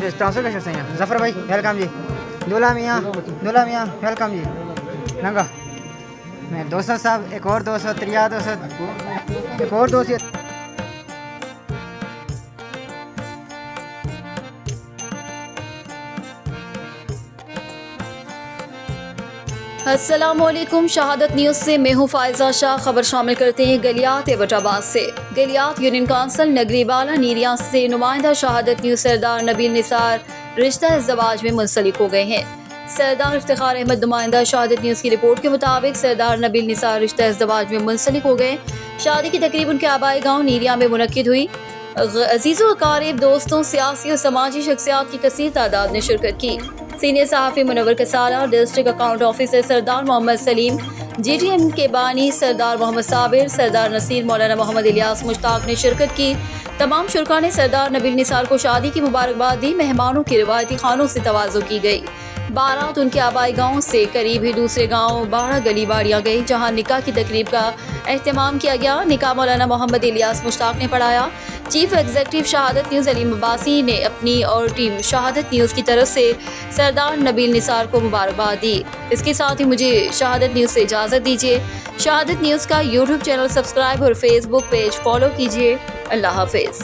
Transfer कर सकते हैं जफ़र भाई, वेलकम जी। दूल्हा मियाँ वेलकम जी। नंगा मैं दोस्त साहब, एक और दोस्त, त्रिया दोस्त, एक और दोस्त। अस्सलामुअलैकुम। शहादत न्यूज़ से मैं हूँ फायजा शाह। खबर शामिल करते हैं गलियात एबटाबाद से। गलियात यूनियन काउंसिल नगरीवाला नीरिया से नुमाइंदा शहादत न्यूज़ सरदार नबील निसार रिश्ता इज़्दवाज में मुंसलिक हो गए हैं। सरदार इफ्तिखार अहमद नुमाइंदा शहादत न्यूज़ की रिपोर्ट के मुताबिक सरदार नबील निसार रिश्ता इज़्दवाज में मुंसलिक हो गए। शादी की तकरीब उनके आबाई गाँव नीरिया में मुनक्किद हुई। अजीज़ों अकारीब, दोस्तों, सियासी और समाजी शख्सियात की कसीर तादाद ने शिरकत की। सीनियर सहाफ़ी Munawwar Kasala, district account officer Sardar Mohammad Saleem, GTM के बानी सरदार मोहम्मद साबिर, सरदार नसीर, मौलाना मोहम्मद इलियास मुश्ताक ने शिरकत की। तमाम शुरका ने सरदार नबील निसार को शादी की मुबारकबाद दी। मेहमानों की रिवायती खानों से तवाज़ु की गई। बारात उनके आबाई गाँव से करीब ही दूसरे गाँव बाड़ा गली बाड़ियाँ गई, जहाँ निकाह की तकरीब का एहतमाम किया गया। निकाह मौलाना मोहम्मद इलियास मुश्ताक ने पढ़ाया। चीफ एग्जीक्यूटिव शहादत न्यूज़ अलीम अब्बासी ने अपनी और टीम शहादत न्यूज़ की तरफ से सरदार नबील निसार को मुबारकबाद दी। इसके साथ ही मुझे शहादत न्यूज़ से इजाज़त दीजिए। शहादत न्यूज़ का यूट्यूब चैनल सब्सक्राइब और फेसबुक पेज फॉलो कीजिए। अल्लाह हाफिज़।